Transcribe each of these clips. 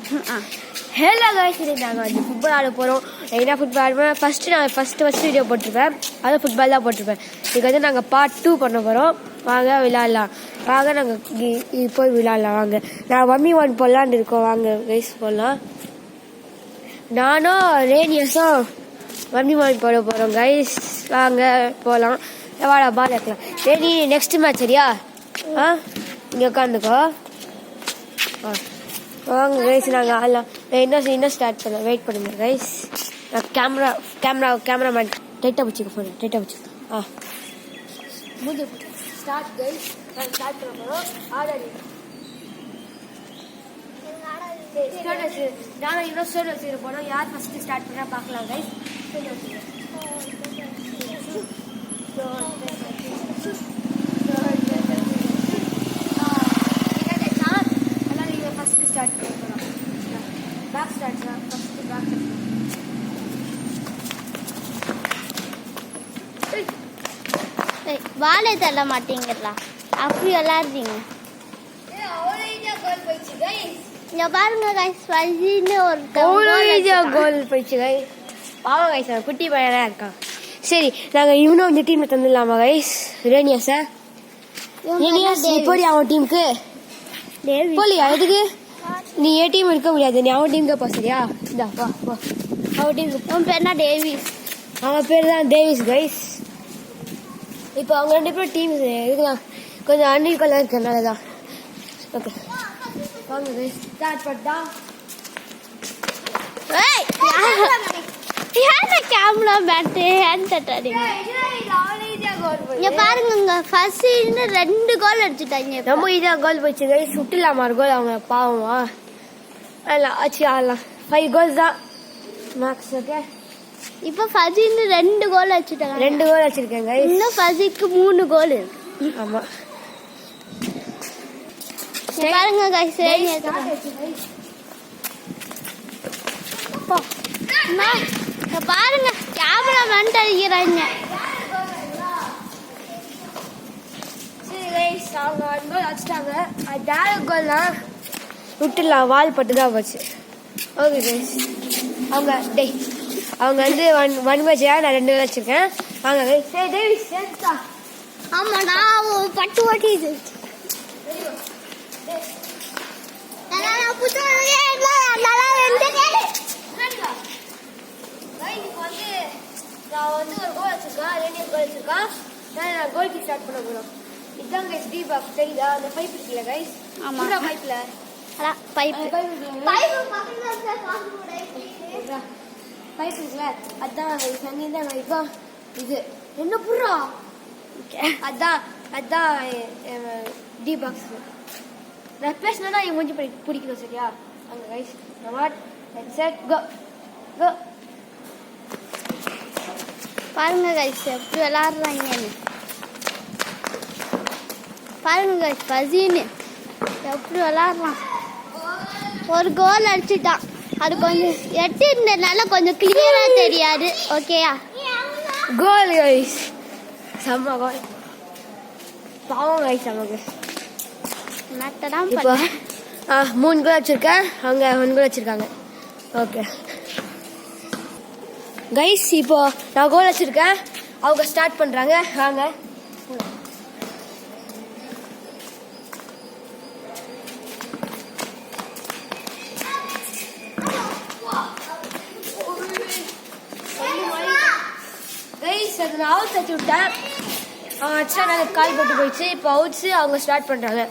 Hello guys, நாங்கள் வந்து football ஆட போகிறோம். என்ன ஃபுட்பால் ஆடுவேன் ஃபஸ்ட்டு வீடியோ போட்டிருப்பேன். அதுவும் ஃபுட்பால் தான் போட்டிருப்பேன். இதுக்கு வந்து நாங்கள் பார்ட் 2 பண்ண போகிறோம். வாங்க விளாட்லாம். வாங்க நாங்கள் போய் விளாட்லாம். வாங்க, நான் 1v1 போடலான்னு இருக்கோம். வாங்க கைஸ் போடலாம். நானும் ரேனியஸும் 1v1 போட போகிறோம் கைஸ். வாங்க போகலாம். வாடா பால் இருக்கலாம். ரேனி நெக்ஸ்ட் மேட்ச் சரியா? இங்கே உட்காந்துக்கோ. வாங்க கைஸ், நாங்கள் ஆடலாம். இன்னும் ஸ்டார்ட் பண்ணலாம். வெயிட் பண்ணுங்க கைஸ். நான் கேமராமேன் டைட்டாக பிடிச்சிக்க ஃபோன். டைட்டாக பிடிச்சிக்க. முடிஞ்சு ஸ்டார்ட் கைஸ். நாங்கள் ஸ்டார்ட் பண்ண போகிறோம். ஆடாடி நானும் இன்னும் ஸ்டோரி வச்சுக்கிற போனோம். யார் ஃபஸ்ட்டு ஸ்டார்ட் பண்ணால் பார்க்கலாம் கைஸ். ஸ்டோரி வச்சுக்கிறேன். ஸ்டார்ட் பண்ணலாம். பேக் ஸ்டார்ட் தான். ஃபஸ்ட்டு பேக் வாழை தள்ள மாட்டீங்களா? அப்படி விளாடுறீங்க. இங்க பாருங்க கைஸ், ஃபஜின்னு ஒரு கோல் போயிடுச்சு கைஸ். பாவம் கைஸ், குட்டி பையனா இருக்கான். சரி, நாங்கள் இவனும் இந்த டீமில் தந்துடலாமா கைஸ்? ரேனியஸா போடி அவன் டீமுக்கு போலியா? எதுக்கு? நீ ஏ டீம் இருக்க முடியாது. நீ அவன் டீமுக்கு போ சரியா? இந்தா வா வா. அவன் டீமுக்கு. அவன் பேர் என்ன? டேவிஸ். அவன் பேர் தான் டேவிஸ் கைஸ். இப்போ அவங்க 2 பேரும் டீம் இருக்கலாம். கொஞ்சம் அன்னிக்கெல்லாம் இருக்கிறனால தான். ஓகே வாங்க கைஸ், ஸ்டார்ட் பண்ணா. கேமரா பேட்டு ஹேண்ட் தட்டாதீங்க. இங்க பாருங்க, ஃபர்ஸ்ட் 2 கோல் அடிச்சுட்டாங்க. ரொம்ப இதா கோல் போச்சு கைஸ். சுட்டுலாமா ஒரு கோல்? அவங்க பாவமா இல்லை ஆச்சு ஆடலாம். 5 கோல்ஸ் தான் மேக்ஸ். ஓகே, இப்போ ஃபஜின்னு 2 கோல் அடிச்சுட்டாங்க. 2 கோல் அடிச்சிருக்கேன் கைஸ். இன்னும் ஃபஜிக்கு 3 கோல் இருக்கு. ஆமா பாருங்க கைஸ், பாருங்க கேமரா மேன் அடிக்கிறாங்க. அவங்க 1 கோல் அடிச்சிட்டாங்க. அது டேரக்ட் கோல் தான். விட்டுலாம், வால் பட்டு தான் போச்சு. ஓகே கைஸ், அவங்க வந்து 1 மேட்ச் நான் 2 கோல் வச்சிருக்கேன். வாங்க கைஸ். சரி டேவிஸ் சேர்த்தா. ஆமா, நான் பட்டு ஓட்டிது. நான் வந்து ஒரு கோல் வச்சிருக்கேன். 2 கோல் வச்சிருக்கேன். நான் கோல்க்கு ஸ்டார்ட் பண்ண போகிறோம். இதுதான் கைஸ் டி பாக்ஸ். தெரியுதா? அந்த பைப் இருக்குல்ல கைஸ்? ஆமா, பைப்ல பைப் இருக்குல்ல, அதான் அங்கேதான் இப்போ இது என்ன புறா. அதான் டி பாக்ஸ். நான் பேசினா என் மூஞ்சி பிடிக்கணும் சரியா? அங்க கைஸ் செட் கோ கோ. பாருங்க கைஸ் எப்படி விளாடுறாங்கன்னு. பாருங்க கைஸ், ஃபஜின்னு எப்படி விளாடுறான். ஒரு கோல் அடிச்சுட்டான். அது கொஞ்சம் எட்டு இருந்ததுனால கொஞ்சம் கிளியரா தெரியாது. ஓகேயா? கோல் கைஸ், செம்ம கோல். பாவம் கைஸ் நமக்கு. இப்போ 3 கோல் வச்சிருக்கேன். அவங்க 1 கோல் வச்சிருக்காங்க. ஓகே கைஸ், இப்போ நான் கோல் வச்சிருக்கேன். அவங்க ஸ்டார்ட் பண்றாங்க. வாங்க. கைஸ், அது நான் அவுட் வச்சு விட்டேன். அவன் அடிச்சா நாங்கள் கால் போட்டு போயிடுச்சு. இப்போ அவுட்ஸு அவங்க ஸ்டார்ட் பண்ணுறாங்க.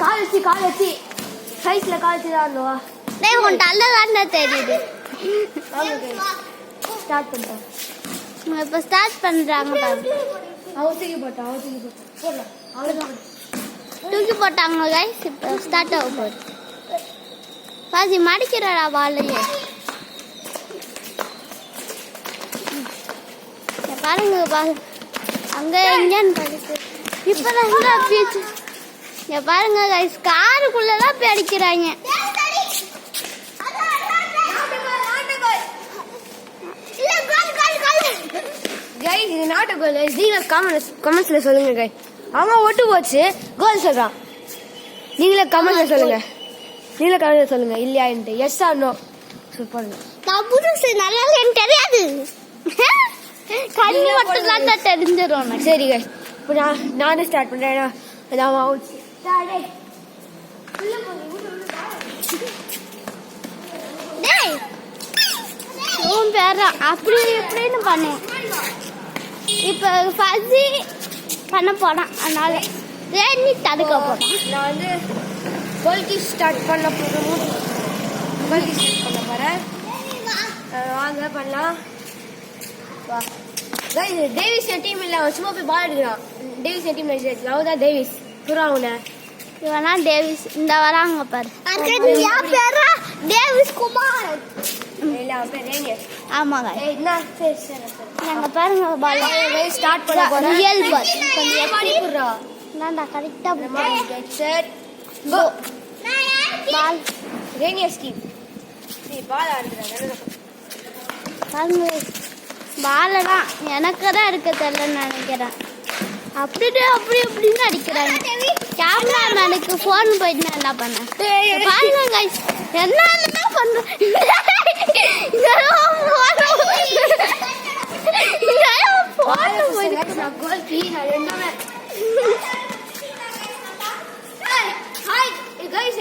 கால் வச்சு சைஸில் கால் வச்சு தான் இருந்தவா. உன் நல்லதான்னு தெரியுது. ஸ்டார்ட் பண்ணிட்டோம். இப்போ ஸ்டார்ட் பண்ணுறாங்க. தூக்கி போட்டான். தூக்கி போட்டாங்க கைஸ். இப்போ ஸ்டார்ட் ஆக போகுது. பாசி மடிக்கிறாடா பாலையே. பாருங்க அங்க எங்கன்னு பாருங்க. இப்பதான் பீச். பாருங்க கைஸ், காருக்குள்ளதான் போய் அடிக்கிறாங்க. கைஸ், இது நாட்டு கோல். நீங்க கமெண்ட்ஸ்ல சொல்லுங்க கைஸ். அவன் ஒட்டு போச்சு கோல் சொல்றான். நீங்களே கமெண்ட்ல சொல்லுங்க. நீல கலர் சொல்லுங்க இல்லையான்ட்டு. எஸ் ஆர் நோ சொல்லுங்க. புதுசு நல்லா எனக்கு தெரியாது. கண்ணு மட்டும் தான் தெரிஞ்சிடும். சரி guys, இப்போ நானே ஸ்டார்ட் பண்றேன். அப்படி எப்படின்னு பண்ணேன். இப்ப ஃபஸி பண்ண போறான், அதனால ரெனி தடுக்க போறான். நான் வந்து கோல்கி ஸ்டார்ட் பண்ண போறேன். வாங்க பண்ணலாம். வா guys, டேவிஸ் டீம் இல்ல, சும்மா போய் பால் எடுக்கிறான். டேவிஸ் டீம்ல லவ் தான் டேவிஸ் புறாவுன. இவனா டேவிஸ் இந்த வராங்க பாரு. டேவிஸ் குமார் இல்ல அப்ப ரேனியஸ். ஆமாங்க. என்ன சரி நாங்க பாருங்க பால் ஸ்டார்ட் பண்ண போறோம். ரியல் பால் கொஞ்சம் எப்படி புறா நான்டா கரெக்ட்டா கெட் செட் கோ. பால் ரேனியஸ் டீம். சரி பால் ஆடுறாங்க. பாருங்க பாலதான் எனக்கு தான் எடுக்க தெரியலன்னு நினைக்கிறேன். அப்படின்னு அடிக்கிறாங்க. கேமராமேனுக்கு போன் போயிட்டு நான் என்ன பண்ணேன் பாருங்க guys, என்ன பண்றேன்.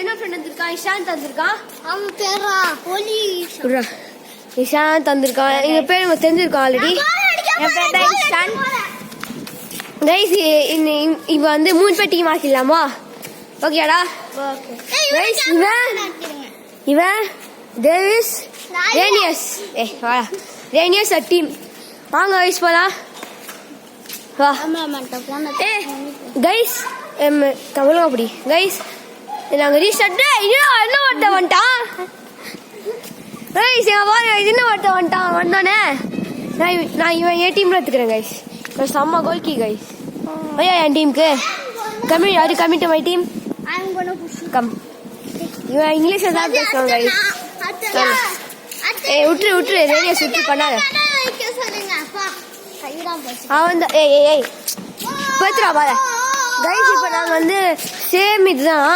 என்ன ஃப்ரெண்ட் வந்திருக்கான்? இஷாந்த் வந்திருக்கான். அவன் பேரா போலீஸ். இஷாந்த் வந்திருக்கான். எங்க பேர் நம்ம தெரிஞ்சிருக்கோம் ஆல்ரெடி. என் பேர் தான் இஷாந்த். கைஸ் இவ வந்து 3 பேர் டீம் ஆக்கிடலாமா? ஓகேடா? கைஸ் இவன் டேவிஸ் ரேனியஸ். வாடா ரேனியஸ் டீம். வாங்க கைஸ் போலாம். வா கைஸ் தமிழ் அப்படி கைஸ் நாங்கள் ரீஸ்டார்ட். என்ன ஒருத்த வந்துட்டான் கைஸ். எங்கள் பாருங்க என்ன ஒருத்த வந்துட்டான். வந்தோடனே நான் இவன் என் டீமில் எடுத்துக்கிறேன் கைஸ். செம்ம கோல்கி கைஸ். ஐயா என் டீமுக்கு commit to my team. Come. இவன் இங்கிலீஷ்ல தான் பேசுவான் கைஸ். விட்டுரு ரேடியஸ் விட்டு பண்ணாத. அவன் தான் ஏய் பேத்துறா பாரு கைஸ். இப்போ நாங்கள் வந்து சேம் இதுதான்,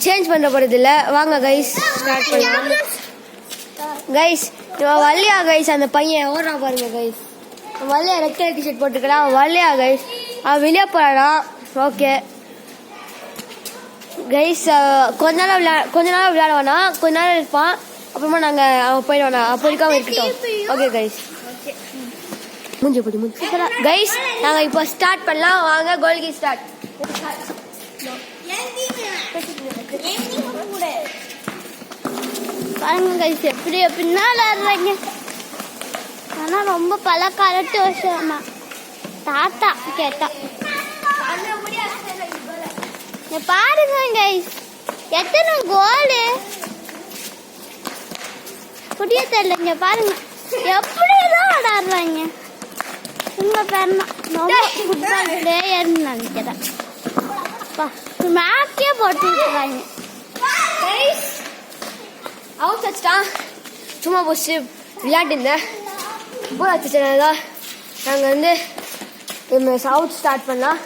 சேஞ்ச் பண்ண போறது இல்லை. வாங்க கைஸ் ஸ்டார்ட் பண்ணலாம். கைஸ் இவன் வரலையா கைஸ்? அந்த பையன் ஓடுறா பாருங்க கைஸ். வரலையா? ரெட் கலர் டிஷர்ட் போட்டுக்கிறா. வரலையா கைஸ்? அவன் வெளியே போறானா? ஓகே கைஸ், கொஞ்ச நாள் விளையாடுவானா, கொஞ்ச நேரம் இருப்பான், அப்புறமா அவன் போயிடுவானா. அப்போ இருக்காம இருக்கட்டும். ஓகே கைஸ் முடிஞ்சு கைஸ், நாங்கள் இப்போ ஸ்டார்ட் பண்ணலாம். வாங்க கோல்கி ஸ்டார்ட். பாருங்க கைஸ் எப்படி பின்னால் ஆடுறாங்க. ஆனா ரொம்ப பழக்காலத்து வருஷமா தாத்தா கேட்டா. பாருங்க கைஸ் எத்தனை கோலு புரிய தெரியலங்க. பாருங்க எப்படிதான் ஆடாடுறாங்க. உங்க பேர் ரொம்ப ஃபுட்பால் பிளேயர்னு நினைக்கிறேன். மேக்கே போட்டுருக்காங்க. அவுட் வச்சுட்டா சும்மா போச்சு விளையாட்டு இருந்தேன். போல் வச்சுட்டேன். நாங்கள் வந்து அவுட் ஸ்டார்ட் பண்ணலாம்.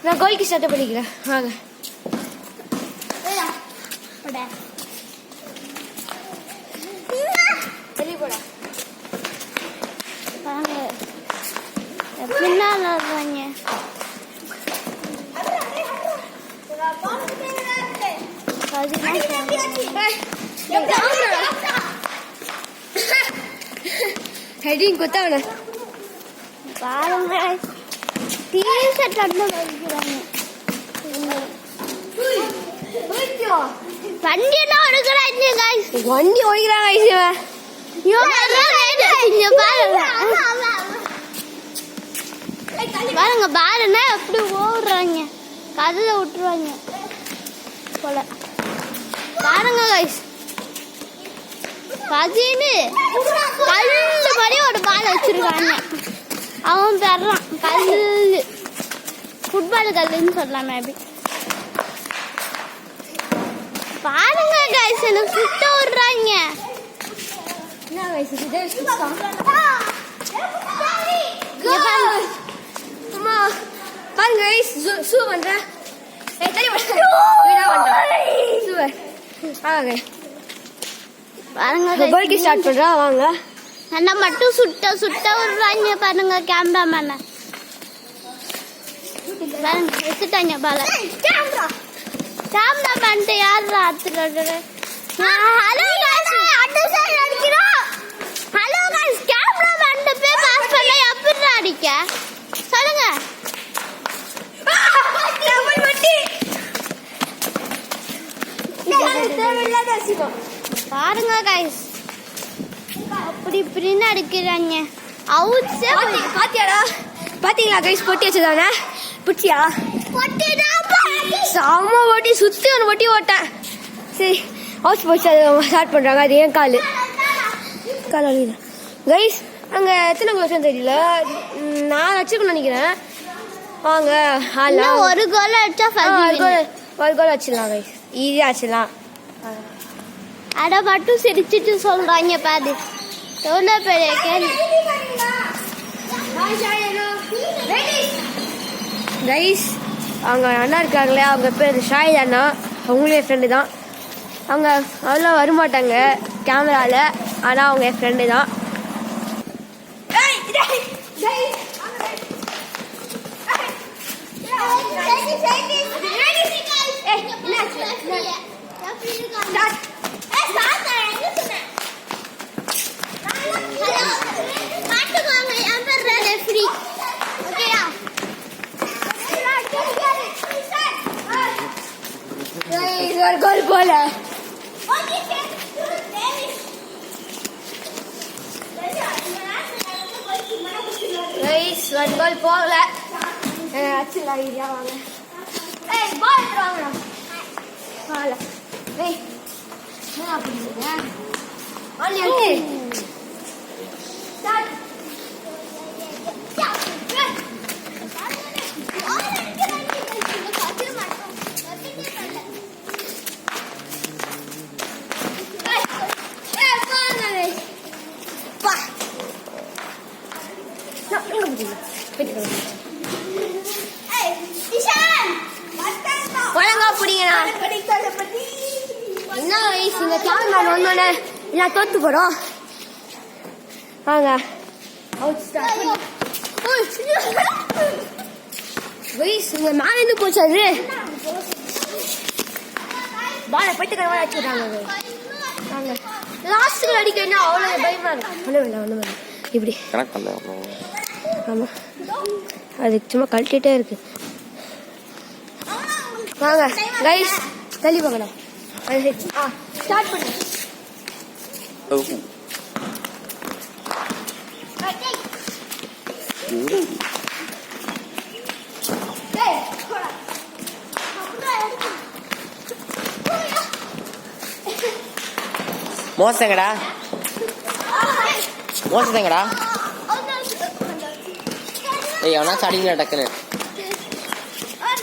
நான் கோல்கி ஸ்டார்ட் பண்ணிக்கிறேன். வாங்க வெளியே போடா. பாருங்க எப்படின்னா ஆடுறாங்க. ஹெட்டிங் கொத்தவன பாருங்க டீஷர்ட் வந்து வைக்கிறாங்க. வண்டி எல்லாம் ஒடுக்கிறாங்க கைஸ். வண்டி ஓடிக்கிறாங்க கைஸ். பாருங்க பாருன்னா எப்படி ஓடுறாங்க. கதல விட்டுருவாங்க போல. பாருங்க கைஸ் பதினு கல்லு மாதிரி ஒரு பால் வச்சிருக்காங்க. அவன் பெறான் கல்லு, ஃபுட்பால் கல்லுன்னு சொல்லலாம் மேபி. பாருங்க கைஸ் எனக்கு சுத்த விடுறாங்க. என்ன கைஸ் இது? அம்மா பாருங்க கைஸ் சூ பண்றேன். தள்ளி பண்றேன். சூப்பர் வாங்க பாருங்க பர்த்டே ஸ்டார்ட் பண்றா வாங்க. அண்ணா மட்டும் சுட்ட விடுறாங்க பாருங்க கேமராமேன. பாருங்க எடுத்துட்டாங்க பால. கேமராமேன் யார் ராத்திரி? ஹலோ गाइस அட்ட சைடு அடிக்கிறோம். ஹலோ गाइस கேமராமேன் போய் பாஸ் பண்ண எப்படி அடிக்க சொல்லுங்க. பாருங்க गाइस அப்படி இப்படின்னு அடிக்கிறாங்க. அவுட்ஸே பாத்தியாடா? பாத்தீங்களா கைஸ் பொட்டி வச்சதானே? பிடிச்சியா? செம்ம ஓட்டி சுத்தி ஒரு ஓட்டி ஓட்டேன். சரி ஹவுஸ் போச்சு ஸ்டார்ட் பண்றாங்க. அது ஏன் கால் அழியுது கைஸ். அங்க எத்தனை வருஷம் தெரியல, 4 வச்சுக்கணும்னு நினைக்கிறேன். வாங்க ஒரு கோல் அடிச்சா ஒரு கோல் வச்சிடலாம் கைஸ், ஈஸியா வச்சிடலாம். அட மட்டும் சிரிச்சிட்டு சொல்றாங்க பாரு. எவ்வளவு பெரிய கேள்வி கைஸ். அவங்க அண்ணா இருக்காங்களே, அவங்க பேர் ஷாயித் அண்ணா. அவங்களே என் ஃப்ரெண்டு தான். அவங்க அவ்வளோ வரமாட்டாங்க கேமராவில், ஆனால் அவங்க என் ஃப்ரெண்டு தான். ஒரு கோல் போல ஒரு கோல் போகல. அச்சுலாம் ஐடியா வாங்க. பால் வாங்கடா. பால என்ன பண்ணுறீங்க? ஒழுங்கா பிடிங்கண்ணா. என்ன வயசு இந்த கேமரா வந்தோடனே எல்லாம் தோத்து போறோம். வாங்க வயசு இங்க மேல இருந்து போச்சு. அது பால போயிட்டு கரவா அடிச்சு விட்டாங்க. வாங்க லாஸ்ட்டுக்கு அடிக்கணும். அவ்வளோ பயமா இருக்கு. ஒன்றும் இல்லை இப்படி ஆமா, அது சும்மா கழட்டிட்டே இருக்கு. வாங்க கைஸ் தள்ளி போங்கண்ணா. ஸ்டார்ட் பண்ணு. மோசங்கடா ஏய் அவனா சாடிங்களா டக்குன்னு.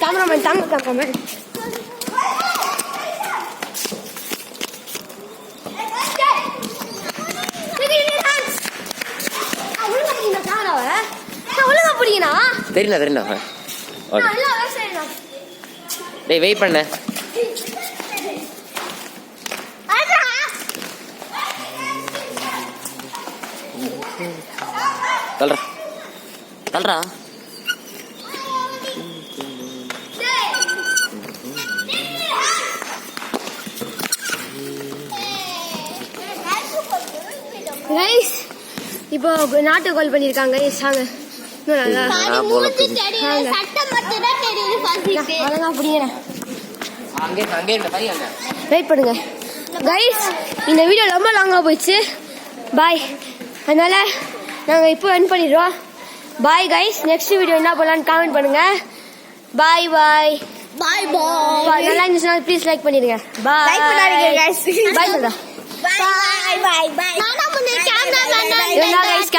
கேமராமேன் கேமராமேன் ஒழுங்கா பிடிக்கணா. தெரியல டேய் வெயிட் பண்ண. தல்றா கைஸ் இப்போ நாட்டு கால் பண்ணிருக்காங்க. சாங்க வெயிட் பண்ணுங்க கைஸ். இந்த வீடியோ ரொம்ப லாங்கா போயிடுச்சு. பாய். அதனால நாங்க இப்போ என் பண்ணிடுறோம். Bye guys. நெக்ஸ்ட் வீடியோ என்ன பண்ணலான்னு காமெண்ட் பண்ணுங்க. பாய் பாய் பாய் பாய். நல்லா இருந்துச்சுன்னா ப்ளீஸ் லைக் பண்ணிடுங்க. பாய். லைக் பண்ணாதீங்க गाइस. பாய் சொல்றா. பாய் பாய் பாய். நானா முன்னே கேமராமேன்